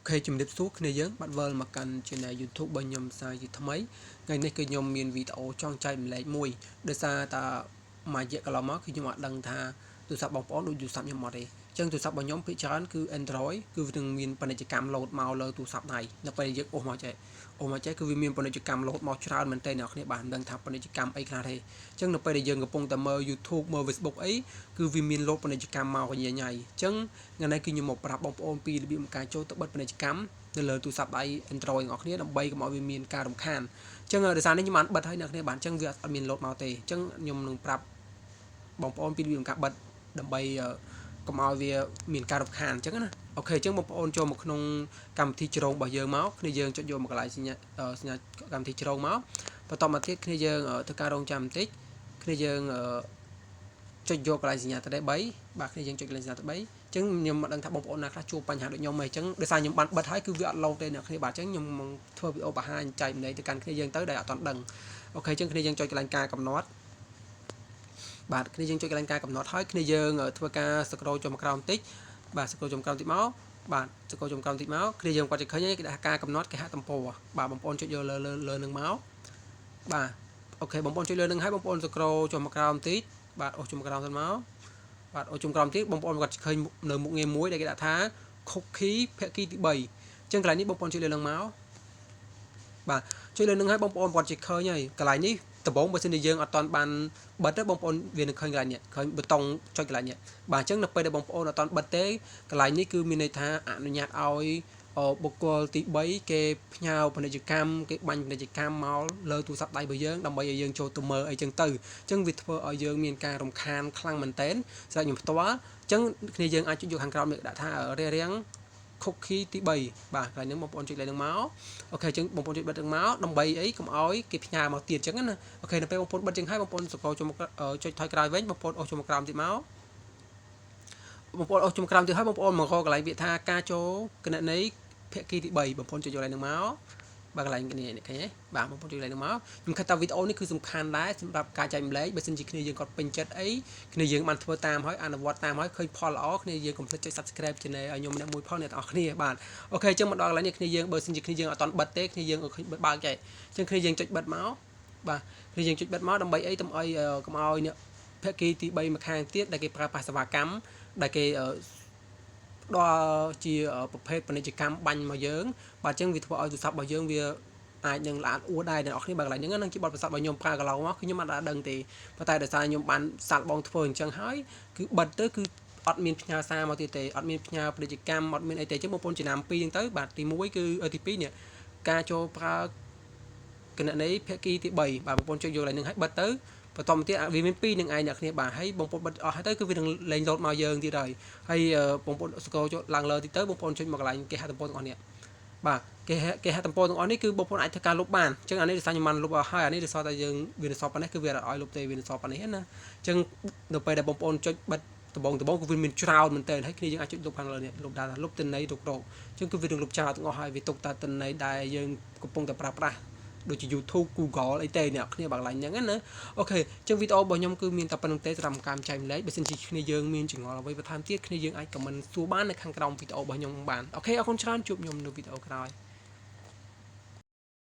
Ok chùm điệp suốt này dưỡng bắt vơ mà cần trên này YouTube bên nhầm sai gì thầm ấy ngày nay cái nhom miền video trong chạy mình lấy mùi để xa ta mà dễ cả lắm khi nhưng mà đăng tha tôi sắp bọc bó đôi dù sắp nhầm mọt đi chân tôi sắp bằng nhóm phía chán cứ Android cứ từng miền phần này chỉ cam load màu lơ tôi sắp này nó phải dễ ôm mà chạy cứ vì miền phần này chỉ cam load màu tràn mình tên nào này bạn đăng tháp phần này chỉ cam ấy là thế chân nó phải để dừng gặp phong tầm mơ YouTube mơ Facebook ấy cứ vì miền load phần này chỉ cam màu cái nhảy chân ngày nay cứ như một rạp bóng ôm pi bị một cái chỗ tập bật phần này chỉ cắm nên lời tôi sắp đây Android ngọc này đâm bay của mọi vì miền ca đồng khan chân ở đây nhưng mà bật hay được này bạn chân việc miền load màu tề chân nhom nung rạp bóng ôm pi bị một cái bật đâm bay có mọi vì miền ca đồng khan chắc á ok chân bóng ôm cho một nông cầm thi trâu bảo giờ máu khi giờ cho vô một cái lại xin nhá cầm thi trâu máu và tao mà thiết khi giờ ở tất cả đông trăm tích khi giờ ở cho vô cái gì nhà tới đây bấy bạc khi dân cho cái gì nhà tới bấy chứng nhưng mà đang thắp bóng ổn là chụpបញ្ហាដូចខ្ញុំឯងចឹងដោយសារខ្ញុំបានបិទហើយគឺវាអត់ឡូទេអ្នកគ្នាបាទចឹងខ្ញុំធ្វើវីដេអូបង្ហាញចែកម្លែកទៅកាន់គ្នាយើងទៅដែលអត់ទាន់ដឹងអូខេចឹងគ្នាយើងចុចកន្លែងការកំណត់បាទគ្នាយើងចុចកន្លែងការកំណត់ហើយគ្នាយើងធ្វើការ scroll ចុះមកក្រោមបន្តិចបាទ scroll ចុះក្រោមបន្តិចមកបាទ scroll ចុះក្រោមបន្តិចមកគ្នាយើងគាត់จะឃើញគេដាក់ការកំណត់គេហទំព័របាទបងប្អូនចុចយកលើនឹងមកបាទអូខេបងប្អូនចុចលើនឹងហើយបងប្អូន scroll ចុះមកក្រោមបន្តិចបាទអូសចុះមកក្រោមទៅមកបាទអូជុំក្រោមទៀតបងប្អូនគាត់ឃើញនៅមុខងារមួយដែលគេដាក់ថា cookie ភាគីទី3អញ្ចឹងកន្លែងនេះបងប្អូនជួយលើនឹងមកបាទជួយលើនឹងឲ្យបងប្អូនគាត់ជិះឃើញហើយកន្លែងនេះដំបូងបើសិនជាយើងអត់ទាន់បានបិទទេបងប្អូនវានឹងឃើញកន្លែងនេះឃើញប៊ូតុងចុចកន្លែងនេះបាទអញ្ចឹងនៅពេលដែលបងប្អូនអត់ទាន់បិទទេកន្លែងនេះគឺមានន័យថាអនុញ្ញាតឲ្យបុគ្គលទី3គេផ្ញើពាណិជ្ជកម្មគេបាញ់ពាណិជ្ជកម្មមកលើទូរស័ព្ទដៃរបស់យើងដើម្បីឲ្យយើងចូលទៅមើលអីចឹងទៅអញ្ចឹងវាធ្វើឲ្យយើងមានការរំខានខ្លាំងមែនទែនសម្រាប់ខ្ញុំផ្ទាល់អញ្ចឹងគ្នាយើងអាចចុចយកខាងក្រោមនេះដាក់ថារាង cookie ទី3បាទកន្លែងនេះបងប្អូនចុចលេខនឹងមកអូខេអញ្ចឹងបងប្អូនចុចបិទនឹងមកដើម្បីអីកុំឲ្យគេផ្ញើមកទៀតអញ្ចឹងណាអូខេនៅពេលបងប្អូនបិទចឹងហើយបងប្អូនសកលចូលមកចុចថយក្រោយវិញបងប្អូនអូសចូលមកក្រោមទៀតមកបងប្អូនអូសចូលមកក្រោមទៀតហើយបងប្អូនមករកកន្លែងវាថាការចូលគណនីភាគីទី3បងប្អូនចុចយកកន្លែងនឹងមកបាទកន្លែងនេះឃើញទេបាទបងប្អូនចុចកន្លែងនឹងមកខ្ញុំគិតថាវីដេអូនេះគឺសំខាន់ដែរសម្រាប់ការចែករំលែកបើសិនជាគ្នាយើងគាត់ពេញចិត្តអីគ្នាយើងបានធ្វើតាមហើយអនុវត្តតាមហើយឃើញផលល្អគ្នាយើងកុំភ្លេចចុច Subscribe Channel ឲ្យខ្ញុំម្នាក់មួយផងអ្នកទាំងអស់គ្នាបាទអូខេអញ្ចឹងមកដល់កន្លែងនេះគ្នាយើងបើសិនជាគ្នាយើងអត់ទាន់បិទទេគ្នាយើងឃើញបើកចែកអញ្ចឹងគ្នាយើងចុចបិទមកបាទគ្នាយើងចុចបិទមកដើម្បីអីតំអីកុំឲ្យអ្នកភាគីទី3ម្ខាងទៀតដែលគេប្រើប្រាស់សេវាកម្មដែលគេដល់ជាប្រភេទពាណិជ្ជកម្មបាញ់មកយើងបាទអញ្ចឹងវាធ្វើឲ្យទូរស័ព្ទរបស់យើងវាអាចនឹងល្អអួរដែរអ្នកនរគ្នាបើកន្លែងហ្នឹងនឹងជាបទពិសោធន៍របស់ខ្ញុំប្រើកន្លងមកគឺខ្ញុំអត់ដឹងទេប៉ុន្តែដោយសារខ្ញុំបានសាកល្បងធ្វើអញ្ចឹងហើយគឺបិទទៅគឺអត់មានផ្ញើសារមកទៀតទេអត់មានផ្ញើពាណិជ្ជកម្មអត់មានអីទេអញ្ចឹងបងប្អូនចំណាំ2អញ្ចឹងទៅបាទទី1គឺទី2នេះការចូលប្រើគណនីភាគីទី3បាទបងប្អូនចុចយកកន្លែងហ្នឹងហើយបិទទៅបន្តមកទៀតវាមាន2នឹងឯងអ្នកគ្នាបាទហើយបងប្អូនបិទអស់ហើយទៅគឺវានឹងលេងលោតមកយើងទៀតហើយបងប្អូនស្គរចូលឡើងលើទៀតទៅបងប្អូនចុចមកកន្លែងគេហទំព័រទាំងអស់នេះបាទគេហទំព័រទាំងអស់នេះគឺបងប្អូនអាចធ្វើការលុបបានអញ្ចឹងអានេះដោយសារខ្ញុំបានលុបអស់ហើយអានេះដោយសារតែយើងវានៅសល់ប៉ុណ្ណេះគឺវាអត់ឲ្យលុបទេវានៅសល់ប៉ុណ្ណេះណាអញ្ចឹងនៅពេលដែលបងប្អូនចុចបិទដំបងគឺវាមានច្រើនមែនតើហើយគ្នាយើងអាចចុចលុបខាងលើនេះលុបដែរលុបទិន្នន័យរុករកអញ្ចឹងគឺវានឹងលុបចោលទាំងអស់ហើយវាទុកតែទិន្នន័យដែលយើងកំពុងតែប្រើប្រាស់ដូចជា YouTube Google អីទេអ្នកគ្នាបើកន្លែងហ្នឹងណាអូខេអញ្ចឹងវីដេអូរបស់ខ្ញុំគឺមានតែប៉ុណ្្នឹងទេសម្រាប់ការចែកម្លែកបើសិនជាគ្នាយើងមានចម្ងល់អ្វីបន្ថែមទៀតគ្នាយើងអាចខមមិនសួរបាននៅខាងក្រោមវីដេអូរបស់ខ្ញុំបានអូខេអរគុណច្រើនជួបខ្ញុំនៅវីដេអូក្រោយ